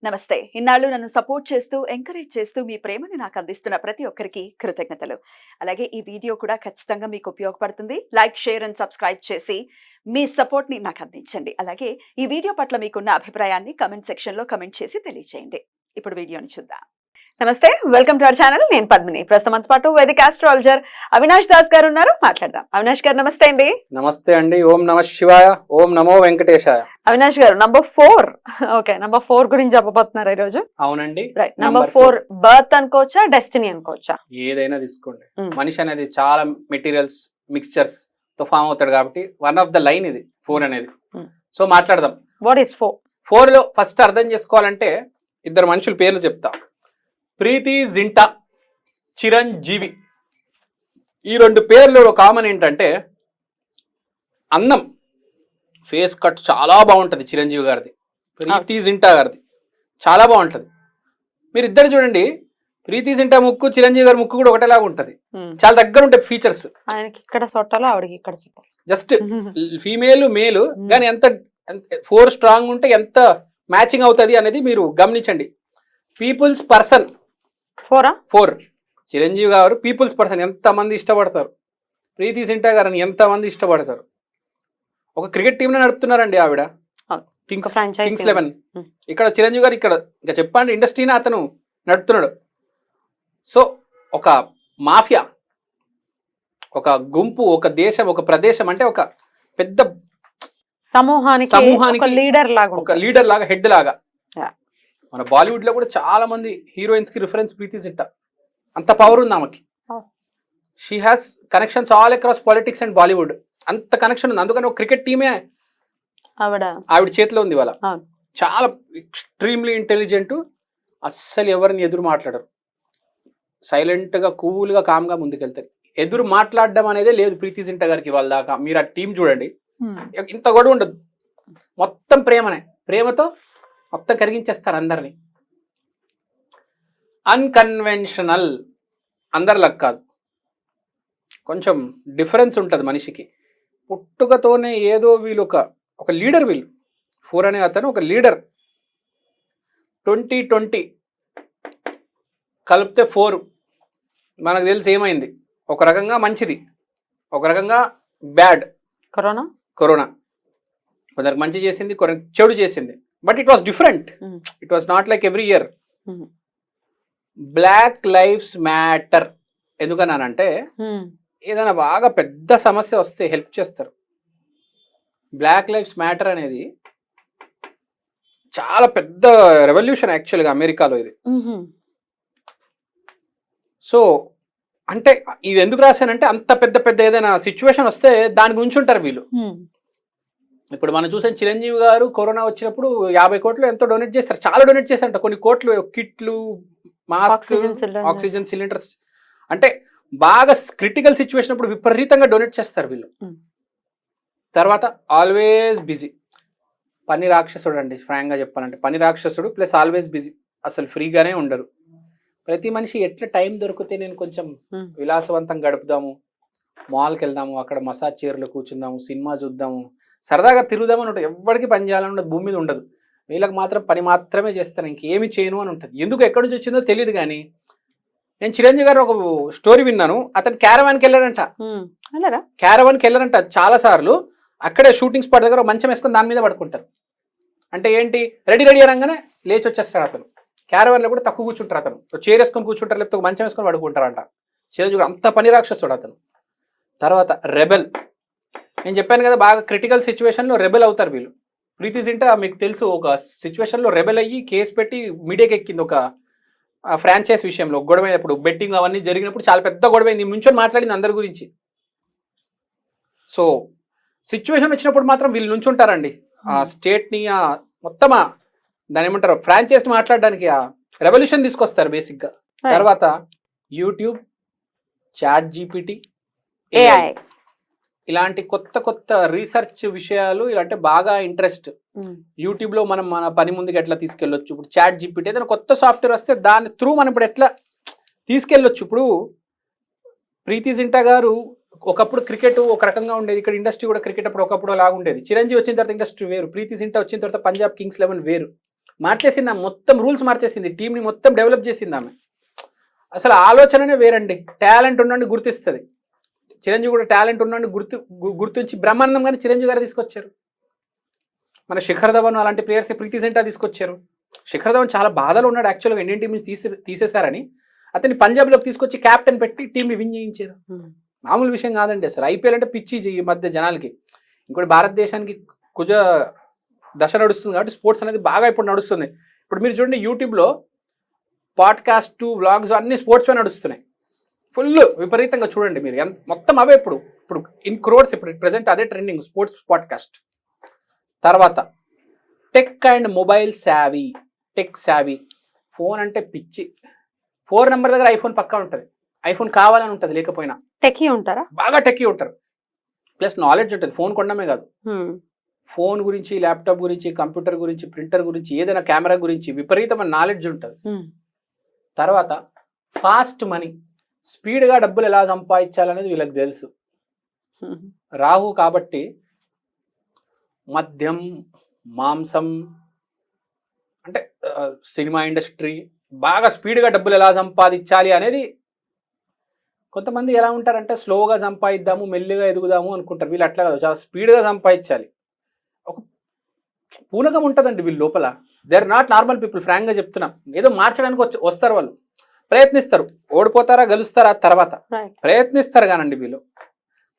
నమస్తే. ఇన్నాళ్ళు నన్ను సపోర్ట్ చేస్తూ, ఎంకరేజ్ చేస్తూ మీ ప్రేమని నాకు అందిస్తున్న ప్రతి ఒక్కరికి కృతజ్ఞతలు. అలాగే ఈ వీడియో కూడా ఖచ్చితంగా మీకు ఉపయోగపడుతుంది. లైక్, షేర్ అండ్ సబ్స్క్రైబ్ చేసి మీ సపోర్ట్‌ని నాకు అందించండి. అలాగే ఈ వీడియో పట్ల మీకున్న అభిప్రాయాన్ని కామెంట్ సెక్షన్‌లో కామెంట్ చేసి తెలియజేయండి. ఇప్పుడు వీడియోని చూద్దాం. నమస్తే, వెల్కమ్ టు అవర్ ఛానల్. నేను పద్మిని. ప్రస్తుతం మనతో పాటు వేదిక ఆస్ట్రాలజర్ అవినాష్ దాస్ గారు ఉన్నారు. మాట్లాడదాం. అవినాష్ గారు నమస్తే అండి. నమస్తే అండి. ఓం నమ శివాయ, ఓం నమో వెంకటేశాయ. అవినాష్ గారు నంబర్ 4 ఓకే, నంబర్ 4 గురించి చెప్పబోతున్నారు ఈ రోజు. అవునండి. రైట్. నంబర్ 4 బర్త్ అనుకోవచ్చా, డెస్టినీ అనుకోవచ్చా? ఏదైనా తీసుకోండి. మనిషి అనేది చాలా మెటీరియల్స్ మిక్స్చర్స్ తో ఫామ్ అవుతాడు కాబట్టి వన్ ఆఫ్ ద లైన్ ఇది 4 అనేది. సో మాట్లాడదాం. What is 4? 4 లో ఫస్ట్ అర్థం చేసుకోవాలంటే ఇద్దరు మనుషుల పేర్లు చెప్తా. ప్రీతి జింటా, చిరంజీవి. ఈ 2 పేర్లు కామన్ ఏంటంటే అందం, ఫేస్ కట్ చాలా బాగుంటుంది చిరంజీవి గారిది, ప్రీతి జింటా గారిది చాలా బాగుంటుంది. మీరు ఇద్దరు చూడండి, ప్రీతి జింటా ముక్కు చిరంజీవి గారి ముక్కు కూడా ఒకటేలాగా ఉంటుంది, చాలా దగ్గర ఉంటాయి ఫీచర్స్. ఆయనకి ఇక్కడ సొట్టాలో ఆవిడకి ఇక్కడ సొట్టాలో, జస్ట్ ఫీమేల్ మేలు కానీ ఎంత 4 స్ట్రాంగ్ ఉంటే ఎంత మ్యాచింగ్ అవుతుంది అనేది మీరు గమనించండి. పీపుల్స్ పర్సన్ 4 చిరంజీవి గారు పీపుల్స్ పర్సన్, ఎంతమంది ఇష్టపడతారు. ప్రీతి జింటా గారిని ఎంతమంది ఇష్టపడతారు. ఒక క్రికెట్ టీంని నడుపుతున్నారండి ఆవిడ, కింగ్స్ 11. ఇక్కడ చిరంజీవి గారు ఇక్కడ ఇంకా చెప్పండి ఇండస్ట్రీని అతను నడుపుతున్నాడు. సో ఒక మాఫియా, ఒక గుంపు, ఒక దేశం, ఒక ప్రదేశం, అంటే ఒక పెద్ద సమూహానికి ఒక లీడర్ లాగా, హెడ్ లాగా. మన బాలీవుడ్ లో కూడా చాలా మంది హీరోయిన్స్ కి రిఫరెన్స్ ప్రీతి జింటా, అంత పవర్ ఉంది ఆమెకి. She has connections all across politics and Bollywood, అంత కనెక్షన్ ఉంది. అందుకని ఒక క్రికెట్ టీమే ఆవిడ చేతిలో ఉంది ఇవాళ. చాలా ఎక్స్ట్రీమ్లీ ఇంటెలిజెంట్, అస్సలు ఎవరిని ఎదురు మాట్లాడరు, సైలెంట్ గా కూల్ గా కామ్ గా ముందుకెళ్తారు. ఎదురు మాట్లాడడం అనేది లేదు ప్రీతి జింటా గారికి వాళ్ళ దాకా. మీరు ఆ టీం చూడండి, ఇంత గొడవ ఉండదు, మొత్తం ప్రేమనే, ప్రేమతో మొత్తం కరిగించేస్తారు అందరినీ. అన్కన్వెన్షనల్, అందరిలాగా కాదు, కొంచెం డిఫరెన్స్ ఉంటుంది మనిషికి. పుట్టుకతోనే ఏదో వీళ్ళు ఒక లీడర్, వీళ్ళు 4 అనే అతను ఒక లీడర్. 2020 కలిపితే 4 మనకు తెలిసి ఏమైంది, ఒక రకంగా మంచిది, ఒక రకంగా బ్యాడ్. కరోనా కొందరికి మంచి చేసింది, కొందరికి చెడు చేసింది. But it was different, it was not like every year. Black lives matter ఎందుకన్నానంటే ఏదైనా బాగా పెద్ద సమస్య వస్తే హెల్ప్ చేస్తారు. బ్లాక్ లైఫ్స్ మ్యాటర్ అనేది చాలా పెద్ద రెవల్యూషన్ యాక్చువల్గా అమెరికాలో ఇది. సో అంటే ఇది ఎందుకు రాశానంటే అంత పెద్ద పెద్ద ఏదైనా సిచ్యువేషన్ వస్తే దాని గురించి ఉంటారు వీళ్ళు. ఇప్పుడు మనం చూసాం చిరంజీవి గారు కరోనా వచ్చినప్పుడు 50 కోట్లు ఎంతో డొనేట్ చేస్తారు, చాలా డొనేట్ చేశారంట. కొన్ని కోట్లు, కిట్లు, మాస్క్, ఆక్సిజన్ సిలిండర్స్, అంటే బాగా క్రిటికల్ సిచ్యువేషన్ అప్పుడు విపరీతంగా డొనేట్ చేస్తారు వీళ్ళు. తర్వాత ఆల్వేస్ బిజీ, పని రాక్షసుడు అండి. ఫ్రాంక్గా చెప్పాలంటే పని రాక్షసుడు ప్లస్ ఆల్వేస్ బిజీ, అసలు ఫ్రీగానే ఉండరు. ప్రతి మనిషి ఎట్లా టైం దొరికితే నేను కొంచెం విలాసవంతంగా గడుపుదాము, మాల్కి వెళ్దాము, అక్కడ మసాజ్ చైర్లో కూర్చుందాము, సినిమా చూద్దాము, సరదాగా తిరుగుదామని ఉంటుంది. ఎవరికి పని చేయాలని ఉండదు, భూమి మీద ఉండదు. వీళ్ళకి మాత్రం పని మాత్రమే చేస్తాను, ఇంకేమి చేయను అని ఉంటుంది. ఎందుకు ఎక్కడి నుంచి వచ్చిందో తెలియదు. కానీ నేను చిరంజీవి గారు ఒక స్టోరీ విన్నాను, అతను క్యారవాన్కి వెళ్ళాడంట. క్యారవాన్కి వెళ్ళారంట చాలా సార్లు. అక్కడే షూటింగ్ స్పాట్ దగ్గర మంచం వేసుకొని దాని మీద పడుకుంటారు. అంటే ఏంటి, రెడీ అనగానే లేచి వచ్చేస్తాడు అతను. క్యారవాన్లో కూడా తక్కువ కూర్చుంటారు, అతను చైర్ వేసుకొని కూర్చుంటారు, లేకపోతే ఒక మంచం వేసుకొని పడుకుంటారంట. చిరంజీవి అంత పని రాక్షసుడు అతను. తర్వాత రెబెల్, నేను చెప్పాను కదా బాగా క్రిటికల్ సిచ్యువేషన్లో రెబెల్ అవుతారు వీళ్ళు. ప్రీతి జింటా మీకు తెలుసు ఒక సిచ్యువేషన్లో రెబెల్ అయ్యి కేసు పెట్టి మీడియాకి ఎక్కింది. ఒక ఫ్రాంచైజ్ విషయంలో గొడవ అయినప్పుడు, బెట్టింగ్ అవన్నీ జరిగినప్పుడు చాలా పెద్ద గొడవ అయింది, నుంచొని మాట్లాడింది అందరి గురించి. సో సిచ్యువేషన్ వచ్చినప్పుడు మాత్రం వీళ్ళు నుంచుంటారండి, ఆ స్టేట్ని మొత్తం దాని ఏమంటారు ఫ్రాంచైజ్ మాట్లాడడానికి ఆ రెవల్యూషన్ తీసుకొస్తారు బేసిక్గా. తర్వాత యూట్యూబ్, చాట్ జీపీటీ, AI, ఇలాంటి కొత్త కొత్త రీసెర్చ్ విషయాలు ఇలాంటి బాగా ఇంట్రెస్ట్. యూట్యూబ్లో మనం మన పని ముందుకు ఎట్లా తీసుకెళ్ళొచ్చు, ఇప్పుడు చాట్ జీపీటీ ఏదైనా కొత్త సాఫ్ట్వేర్ వస్తే దాని త్రూ మనం ఇప్పుడు ఎట్లా తీసుకెళ్ళొచ్చు. ఇప్పుడు ప్రీతి జింటా గారు ఒకప్పుడు క్రికెట్ ఒక రకంగా ఉండేది, ఇక్కడ ఇండస్ట్రీ కూడా క్రికెట్ అప్పుడు ఒకప్పుడు లాగా ఉండేది. చిరంజీవి వచ్చిన తర్వాత ఇండస్ట్రీ వేరు, ప్రీతి జింటా వచ్చిన తర్వాత పంజాబ్ కింగ్స్ 11 వేరు. మార్చేసింది ఆమె, మొత్తం రూల్స్ మార్చేసింది, టీంని మొత్తం డెవలప్ చేసింది ఆమె. అసలు ఆలోచననే వేరండి. టాలెంట్ ఉన్నోడిని గుర్తిస్తుంది. చిరంజీవి కూడా టాలెంట్ ఉన్నోడిని గుర్తించి బ్రహ్మానందం గారిని చిరంజీవి గారు తీసుకొచ్చారు. మన శిఖర్ ధవన్ అలాంటి ప్లేయర్స్ ప్రీతి జింటా తీసుకొచ్చారు. శిఖర్ ధవన్ చాలా బాధలో ఉన్నాడు యాక్చువల్గా, ఇండియన్ టీం నుంచి తీసేశారని. అతన్ని పంజాబ్లోకి తీసుకొచ్చి క్యాప్టెన్ పెట్టి టీంని విన్ చేయించారు. మామూలు విషయం కాదండి అసలు. ఐపీఎల్ అంటే పిచ్చి ఈ మధ్య జనాలకి. ఇంకోటి భారతదేశానికి కుజ దశ నడుస్తుంది కాబట్టి స్పోర్ట్స్ అనేది బాగా ఇప్పుడు నడుస్తుంది. ఇప్పుడు మీరు చూడండి యూట్యూబ్లో పాడ్కాస్ట్ వ్లాగ్స్ అన్ని స్పోర్ట్స్ పై నడుస్తున్నాయి. ఫుల్ విపరీతంగా చూడండి మీరు, మొత్తం అవే. ఇప్పుడు ఇన్ క్రోర్స్ ఇప్పుడు ప్రెసెంట్ అదే ట్రెండింగ్ స్పోర్ట్స్ పాడ్కాస్ట్. తర్వాత tech and mobile శావీ. Tech శావీ, phone అంటే పిచ్చి. 4 నెంబర్ దగ్గర ఐఫోన్ పక్కా ఉంటుంది, ఐఫోన్ కావాలని ఉంటుంది, లేకపోయినా. టెక్కీ ఉంటారా? బాగా టెక్కీ ఉంటారు, ప్లస్ నాలెడ్జ్ ఉంటుంది. ఫోన్ కొనడమే కాదు, ఫోన్ గురించి, ల్యాప్టాప్ గురించి, కంప్యూటర్ గురించి, ప్రింటర్ గురించి, ఏదైనా కెమెరా గురించి విపరీతమైన నాలెడ్జ్ ఉంటుంది. తర్వాత ఫాస్ట్ మనీ, స్పీడ్గా డబ్బులు ఎలా సంపాదించాలనేది వీళ్ళకి తెలుసు. రాహు కాబట్టి మద్యం, మాంసం అంటే సినిమా ఇండస్ట్రీ, బాగా స్పీడ్గా డబ్బులు ఎలా సంపాదించాలి అనేది. కొంతమంది ఎలా ఉంటారంటే స్లోగా సంపాదిద్దాము, మెల్లిగా ఎదుగుదాము అనుకుంటారు. వీళ్ళు అట్లా కాదు, చాలా స్పీడ్గా సంపాదించాలి. ఒక పూనకం ఉంటుందండి వీళ్ళు లోపల. They are not normal people, ఫ్రాంక్గా చెప్తున్నాం. ఏదో మార్చడానికి వస్తారు వాళ్ళు, ప్రయత్నిస్తారు. ఓడిపోతారా గెలుస్తారా తర్వాత ప్రయత్నిస్తారు కానండి వీళ్ళు.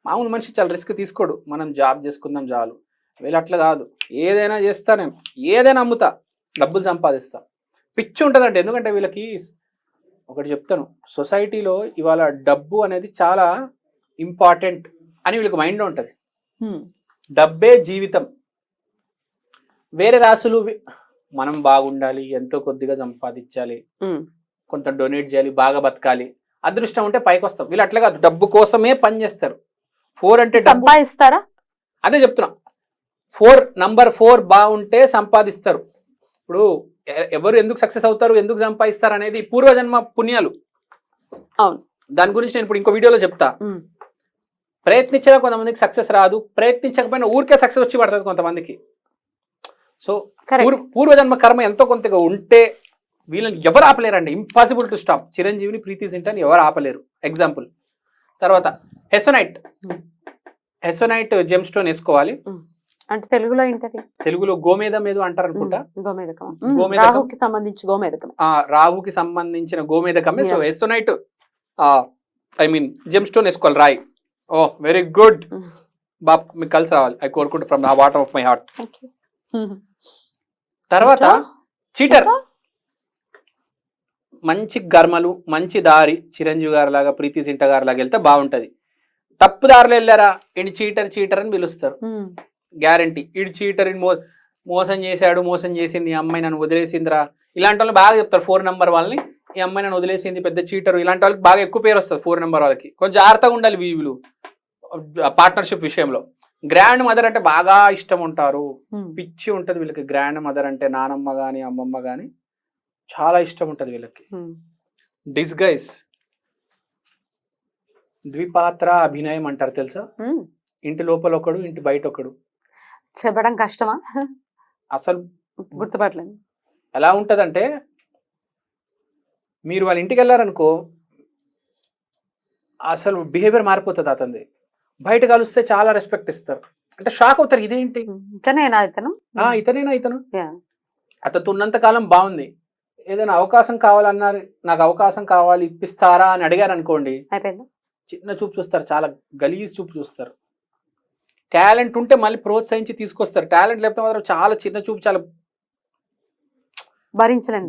మామూలు మనిషి చాలా రిస్క్ తీసుకోడు. మనం జాబ్ చేసుకుందాం చాలు. వీళ్ళు అట్లా కాదు, ఏదైనా చేస్తా, నేను ఏదైనా అమ్ముతా, డబ్బులు సంపాదిస్తా. పిచ్చి ఉంటుందండి. ఎందుకంటే వీళ్ళకి ఒకటి చెప్తాను, సొసైటీలో ఇవాళ డబ్బు అనేది చాలా ఇంపార్టెంట్ అని వీళ్ళకి మైండ్లో ఉంటుంది. డబ్బే జీవితం. వేరే రాసులు మనం బాగుండాలి, ఎంతో కొద్దిగా సంపాదించాలి, కొంత డొనేట్ చేయాలి, బాగా బతకాలి, అదృష్టం ఉంటే పైకి వస్తాం. వీళ్ళు అట్లా కాదు, డబ్బు కోసమే పని చేస్తారు. 4 అంటే సంపాదిస్తారా? అదే చెప్తున్నా, 4 నంబర్ 4 బాగుంటే సంపాదిస్తారు. ఇప్పుడు ఎవరు ఎందుకు సక్సెస్ అవుతారు, ఎందుకు సంపాదిస్తారు అనేది పూర్వజన్మ పుణ్యాలు. అవును, దాని గురించి నేను ఇప్పుడు ఇంకో వీడియోలో చెప్తా. ప్రయత్నించినా కొంతమందికి సక్సెస్ రాదు, ప్రయత్నించకపోయినా ఊరికే సక్సెస్ వచ్చి పడుతుంది కొంతమందికి. సో పూర్వజన్మ కర్మ ఎంతో కొంతగా ఉంటే వీళ్ళని ఎవరు ఆపలేరండి. Impossible to stop. చిరంజీవిని, ప్రీతి జింటాని ఎవరు ఆపలేరు. ఎగ్జాంపుల్. తర్వాత హెసోనైట్ జెమ్ స్టోన్ వేసుకోవాలి. అంటే తెలుగులో ఏంటది? తెలుగులో గోమేదం ఏదో అంటారు అనుకుంటా. గోమేదకం. గోమేదకం. రాహుకి సంబంధించి గోమేదకం. రాహుకి సంబంధించిన గోమేదకమే. So hessonite I mean gem stone వేసుకోవాలి, రాయి. ఓ వెరీ గుడ్ బాబ్, మీకు కలిసి రావాలి. ఐ కోరుకుంటా from the bottom of my heart. తర్వాత చీటర్. మంచి గర్మలు, మంచి దారి, చిరంజీవి గారి లాగా, ప్రీతి జింటా గారి లాగా వెళ్తే బాగుంటది. తప్పు దారిలో వెళ్ళారా, ఈయన చీటర్ అని పిలుస్తారు. గ్యారంటీ ఈడు చీటర్, మోసం చేశాడు, మోసం చేసింది, ఈ అమ్మాయి నన్ను వదిలేసిందిరా, ఇలాంటి వాళ్ళు బాగా చెప్తారు. 4 నెంబర్ వాళ్ళని, ఈ అమ్మాయి నన్ను వదిలేసింది, పెద్ద చీటరు, ఇలాంటి వాళ్ళకి బాగా ఎక్కువ పేరు వస్తుంది. 4 నెంబర్ వాళ్ళకి కొంచెం జాగ్రత్తగా ఉండాలి వీళ్ళు పార్ట్నర్షిప్ విషయంలో. గ్రాండ్ మదర్ అంటే బాగా ఇష్టం ఉంటారు, పిచ్చి ఉంటుంది వీళ్ళకి. గ్రాండ్ మదర్ అంటే నానమ్మ గాని, అమ్మమ్మ గాని చాలా ఇష్టం ఉంటుంది వీళ్ళకి. డిస్గైజ్, ద్విపాత్ర అభినయం అంటారు తెలుసా? ఇంటి లోపల ఒకడు, ఇంటి బయట ఒకడు. చెప్పడం కష్టమా? అసలు గుర్తుపట్టలేదు. ఎలా ఉంటదంటే, మీరు వాళ్ళ ఇంటికి వెళ్ళారనుకో, అసలు బిహేవియర్ మారిపోతుంది అతనిది. బయట కలిస్తే చాలా రెస్పెక్ట్ ఇస్తారు, అంటే షాక్ అవుతారు, ఇదేంటి ఇతనేనా ఇతను, ఇతనేనా ఇతను. అతను ఉన్నంత కాలం బాగుంది. ఏదైనా అవకాశం కావాలన్నారు, నాకు అవకాశం కావాలి ఇప్పిస్తారా అని అడిగారు అనుకోండి, చిన్న చూపు చూస్తారు, చాలా గలీజ్ చూపు చూస్తారు. టాలెంట్ ఉంటే మళ్ళీ ప్రోత్సహించి తీసుకొస్తారు, టాలెంట్ లేకపోతే మాత్రం చాలా చిన్న చూపు, చాలా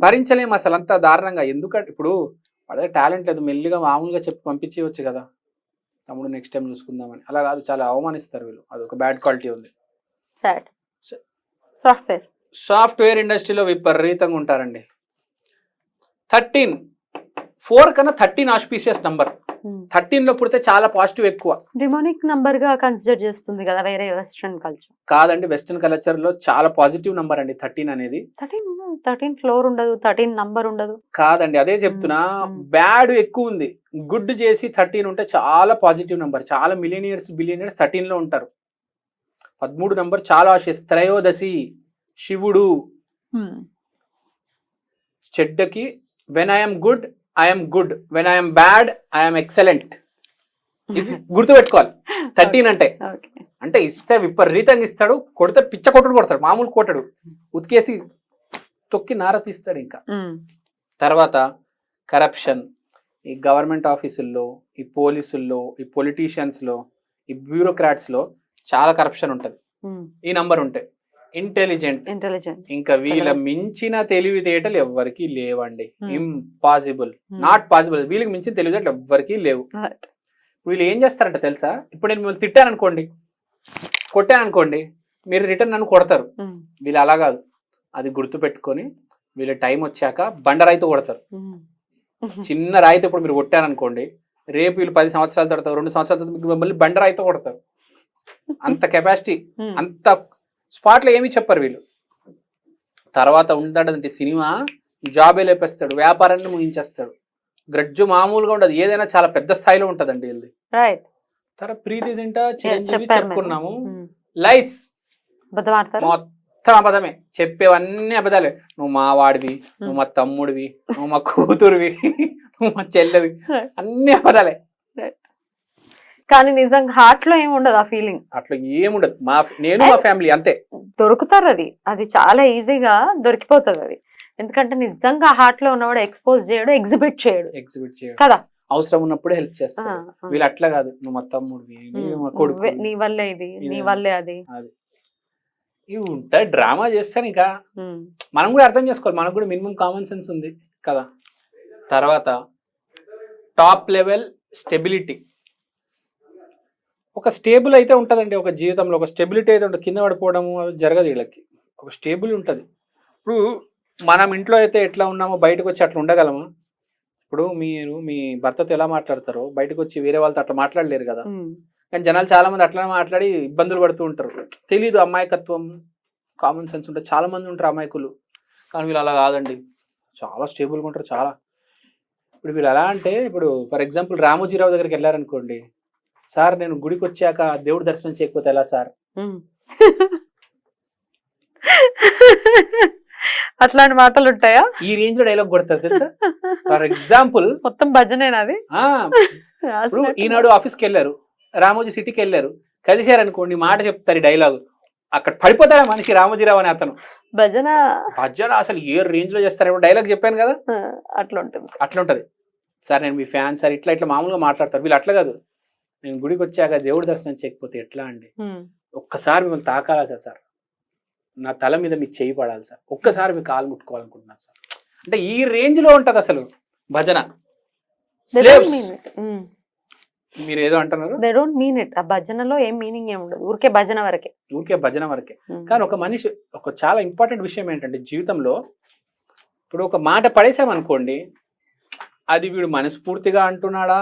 భరించలేము అసలు, అంత దారుణంగా. ఎందుకంటే ఇప్పుడు అదే టాలెంట్ లేదు, మెల్లిగా మామూలుగా చెప్పి పంపించవచ్చు కదా, తమ్ముడు నెక్స్ట్ టైం చూసుకుందామని. అలా కాదు, చాలా అవమానిస్తారు వీళ్ళు, అదొక బ్యాడ్ క్వాలిటీ ఉంది. సాఫ్ట్వేర్ ఇండస్ట్రీలో విపరీతంగా ఉంటారండి. 13 4 కన్నా 13 ఆస్పీషియస్ నంబర్. 13 లో పుడితే చాలా పాజిటివ్ ఎక్కువ. డిమోనిక్ నంబర్ గా కన్సిడర్ చేస్తుంది కదా వేరే వెస్ట్రన్ కల్చర్. కాదండి, వెస్ట్రన్ కల్చర్ లో చాలా పాజిటివ్ నంబర్ అండి 13 అనేది. 13 ఫ్లోర్ ఉండదు, 13 నంబర్ ఉండదు. కాదండి, అదే చెప్తున్నా, బ్యాడ్ ఎక్కువ ఉంది. గుడ్ చేసి 13 ఉంటే చాలా పాజిటివ్ నంబర్. చాలా మిలియనియర్స్, బిలియనియర్స్ 13 లో ఉంటారు. 13 నంబర్ చాలా ఆశిస్. త్రయోదశి, శివుడు, చెడ్డకి when I'm good I'm good, when I'm bad I'm excellent. ఇది గుర్తుపెట్టుకోవాలి. 13 అంటే ఓకే. అంటే ఇస్తే విపరీతంగా ఇస్తాడు, కొడితే పిచ్చ కొట్టుడు కొడతాడు, మామూలు కొట్టడు, ఉతికేసి తొక్కి నార తీస్తాడు. ఇంకా తర్వాత కరప్షన్, ఈ గవర్నమెంట్ ఆఫీసుల్లో, ఈ పోలీసుల్లో, ఈ పొలిటీషియన్స్లో, ఈ బ్యూరోక్రాట్స్లో చాలా కరప్షన్ ఉంటుంది. ఈ నంబర్ ఉంటే ఇంటెలిజెంట్, ఇంకా వీళ్ళ మించిన తెలివితేటలు ఎవ్వరికీ లేవండి. Impossible, not possible. వీళ్ళకి మించిన తెలివితేటలు ఎవ్వరికీ లేవు. వీళ్ళు ఏం చేస్తారంట తెలుసా? ఇప్పుడు నేను మిమ్మల్ని తిట్టాను అనుకోండి, కొట్టాను అనుకోండి, మీరు రిటర్న్ నన్ను కొడతారు. వీళ్ళు అలా కాదు. అది గుర్తు పెట్టుకొని వీళ్ళ టైం వచ్చాక బండరాయితో కొడతారు. చిన్న రాయితో ఇప్పుడు మీరు కొట్టారనుకోండి, రేపు వీళ్ళు 10 సంవత్సరాల తర్వాత, 2 సంవత్సరాల తర్వాత మిమ్మల్ని బండరాయితో కొడతారు. అంత కెపాసిటీ, అంత స్పాట్లో ఏమీ చెప్పరు వీళ్ళు. తర్వాత ఉంటాడంటే సినిమా జాబే లేపేస్తాడు, వ్యాపారాన్ని ముగించేస్తాడు. గ్రడ్జు మామూలుగా ఉండదు, ఏదైనా చాలా పెద్ద స్థాయిలో ఉంటదండి వీళ్ళది. తర్వాత ప్రీతి జింట, చిరంజీవి చెప్పుకున్నాము. లైస్ మొత్తం అబద్ధమే, చెప్పేవన్నీ అబద్ధాలే. నువ్వు మా వాడివి, నువ్వు మా తమ్ముడివి, నువ్వు మా కూతురువి, నువ్వు మా చెల్లెవి, అన్ని అబద్ధాలే. కానీ నిజంగా హార్ట్ లో ఏమి ఉండదు ఆ ఫీలింగ్. అట్లా ఏముండదు. నేను మా ఫ్యామిలీ అంతే. దొరుకుతారు, అది చాలా ఈజీగా దొరికిపోతుంది అది. ఎందుకంటే నిజంగా హార్ట్ లో ఉన్నవాడు ఎక్స్పోజ్ చేయడు, ఎగ్జిబిట్ చేయడు కదా. అవసరం ఉన్నప్పుడు హెల్ప్ చేస్తాడు. వీళ్ళు అట్లా కాదు, నువ్వు మా తమ్ముడివి, మా కొడుకు, నీ వల్లే ఇది, నీ వల్లే అది. ఇవి ఉంటాయి. డ్రామా చేస్తాను. ఇక మనం కూడా అర్థం చేసుకోవాలి, మనకు కూడా మినిమం కామన్ సెన్స్ ఉంది కదా. తర్వాత టాప్ లెవెల్ స్టెబిలిటీ. ఒక స్టేబుల్ అయితే ఉంటుందండి ఒక జీవితంలో, ఒక స్టెబిలిటీ అయితే ఉంటుంది. కింద పడిపోవడము అది జరగదు వీళ్ళకి. ఒక స్టేబుల్ ఉంటుంది. ఇప్పుడు మనం ఇంట్లో అయితే ఎట్లా ఉన్నామో బయటకు వచ్చి అట్లా ఉండగలమా? ఇప్పుడు మీరు మీ భర్తతో ఎలా మాట్లాడతారో బయటకు వచ్చి వేరే వాళ్ళతో అట్లా మాట్లాడలేరు కదా. కానీ జనాలు చాలా మంది అట్లా మాట్లాడి ఇబ్బందులు పడుతూ ఉంటారు. తెలీదు, అమాయకత్వం, కామన్ సెన్స్ ఉంటుంది. చాలా మంది ఉంటారు అమాయకులు. కానీ వీళ్ళు అలా కాదండి, చాలా స్టేబుల్గా ఉంటారు. చాలా ఇప్పుడు వీళ్ళు ఎలా అంటే, ఇప్పుడు ఫర్ ఎగ్జాంపుల్ రామోజీరావు దగ్గరికి వెళ్ళారనుకోండి, సార్ నేను గుడికి వచ్చాక దేవుడు దర్శనం చేయకపోతే ఎలా సార్? అట్లాంటి మాటలు ఉంటాయా? ఈ రేంజ్ లో డైలాగ్ కొడతారు తెలుసా. ఫర్ ఎగ్జాంపుల్ మొత్తం భజనేనాది. ఈనాడు ఆఫీస్కి వెళ్ళారు, రామోజీ సిటీకి వెళ్ళారు, కలిశారనుకోండి, మాట చెప్తారు ఈ డైలాగ్. అక్కడ పడిపోతాడు మనిషి, రామోజీరావు అని అతను. భజన అసలు ఏ రేంజ్ లో చేస్తారు. డైలాగ్ చెప్పాను కదా, అట్లా ఉంటది. సార్ నేను మీ ఫ్యాన్ సార్, ఇట్లా ఇట్లా మామూలుగా మాట్లాడతారు. వీళ్ళు అట్లా కాదు, నేను గుడికి వచ్చాక దేవుడు దర్శనం చేయకపోతే ఎట్లా అండి, ఒక్కసారి మిమ్మల్ని తాకాలా సార్, నా తల మీద మీకు చేయి పడాలి సార్, ఒక్కసారి మీకు కాలు ముట్టుకోవాలనుకుంటున్నాను సార్. అంటే ఈ రేంజ్ లో ఉంటది అసలు భజన. మీరు ఏదో అంటున్నారు, దే డోంట్ మీన్ ఇట్. ఆ భజనలో ఏం మీనింగ్ ఏమి ఉండదు, ఊరికే భజన వరకే. కానీ ఒక మనిషి ఒక చాలా ఇంపార్టెంట్ విషయం ఏంటంటే జీవితంలో, ఇప్పుడు ఒక మాట పడేసామనుకోండి, అది వీడు మనస్ఫూర్తిగా అంటున్నాడా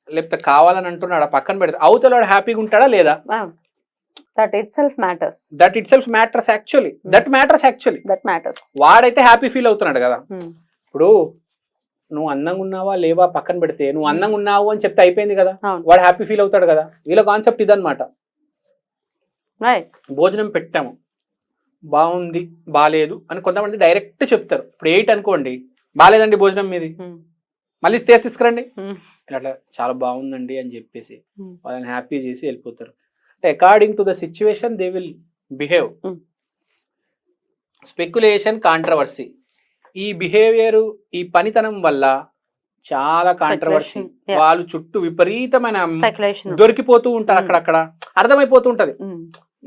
లేకపోతే కావాలని అంటున్నాడా పక్కన పెడితే, అవతల వాడు హ్యాపీగా ఉంటాడా లేదా, that it self matters actually. That matters. వాడైతే హ్యాపీ ఫీల్ అవుతున్నాడు కదా. ఇప్పుడు నువ్వు అందంగా ఉన్నావా లేవా పక్కన పెడితే, నువ్వు అందంగా ఉన్నావు అని చెప్తే అయిపోయింది కదా, వాడు హ్యాపీ ఫీల్ అవుతాడు కదా. వీళ్ళ కాన్సెప్ట్ ఇదన్నమాట. భోజనం పెట్టాము, బాగుంది బాలేదు అని కొంతమంది డైరెక్ట్ చెప్తారు. ఇప్పుడు 8 అనుకోండి, బాలేదండి భోజనం మీది, మళ్ళీ తీసుకురండి, ఇట్లా చాలా బాగుందండి అని చెప్పేసి వాళ్ళని హ్యాపీ చేసి వెళ్ళిపోతారు. అంటే according to the situation they will behave. Speculation, controversy, ఈ బిహేవియర్, ఈ పనితనం వల్ల చాలా కాంట్రవర్సీ. వాళ్ళు చుట్టూ విపరీతమైన దొరికిపోతూ ఉంటారు, అక్కడక్కడ అర్థమైపోతూ ఉంటది.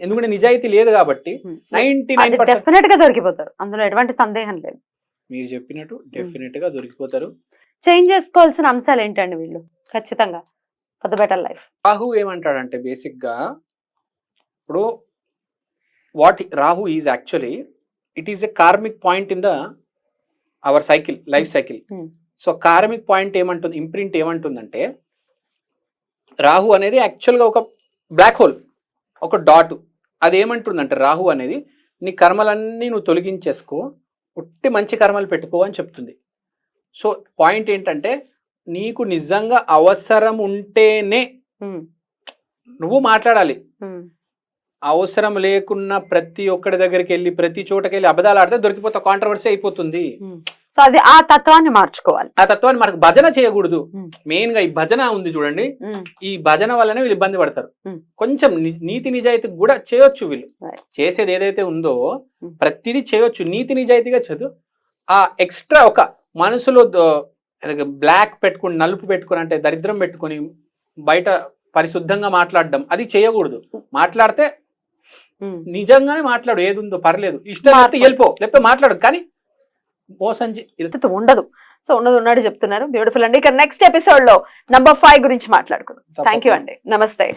ఎందుకంటే నిజాయితీ లేదు కాబట్టి 99% దొరికిపోతారు, అందులో ఎటువంటి సందేహం లేదు. మీరు చెప్పినట్టు డెఫినెట్ గా దొరికిపోతారు. చేంజ్ చేసుకోవాల్సిన అంశాలు ఏంటండి వీళ్ళు ఖచ్చితంగా for the better life? Rahu ఏమంటాడంటే బేసిక్ గా, ఇప్పుడు what Rahu is actually, it is a karmic point in the our cycle, life cycle. So karmic point ఏమంటుంది, ఇంప్రింట్ ఏమంటుందంటే, రాహు అనేది యాక్చువల్గా ఒక బ్లాక్ హోల్, ఒక డాట్. అది ఏమంటుందంటే రాహు అనేది, నీ కర్మలన్నీ నువ్వు తొలగించేసుకో, ఉట్టి మంచి కర్మలు పెట్టుకో అని చెప్తుంది. సో పాయింట్ ఏంటంటే, నీకు నిజంగా అవసరం ఉంటేనే నువ్వు మాట్లాడాలి. అవసరం లేకున్నా ప్రతి ఒక్కడి దగ్గరికి వెళ్ళి ప్రతి చోటకి వెళ్ళి అబద్ధాలు ఆడితే దొరికిపోతా, కాంట్రవర్సీ అయిపోతుంది. సో అది ఆ తత్వాన్ని మార్చుకోవాలి. ఆ తత్వాన్ని మనకు భజన చేయకూడదు. Hmm. మెయిన్ గా ఈ భజన ఉంది చూడండి, Hmm. ఈ భజన వల్లనే వీళ్ళు ఇబ్బంది పడతారు. Hmm. కొంచెం నీతి నిజాయితీ కూడా చేయొచ్చు వీళ్ళు. Right. చేసేది ఏదైతే ఉందో Hmm. ప్రతిదీ చేయొచ్చు, నీతి నిజాయితీగా చదువు. ఆ ఎక్స్ట్రా ఒక మనసులో బ్లాక్ పెట్టుకుని, నలుపు పెట్టుకుని, అంటే దరిద్రం పెట్టుకుని బయట పరిశుద్ధంగా మాట్లాడడం అది చేయకూడదు. మాట్లాడితే నిజంగానే మాట్లాడు, ఏది ఉందో పర్లేదు, ఇష్టం లేకపోతే వెళ్ళిపో, లేకపోతే మాట్లాడు, కానీ మోసం ఉండదు. సో ఉన్నది చెప్తున్నారు. బ్యూటిఫుల్ అండి. ఇక నెక్స్ట్ ఎపిసోడ్ లో నంబర్ 5 గురించి మాట్లాడుకుందాం. థ్యాంక్ యూ అండి. నమస్తే.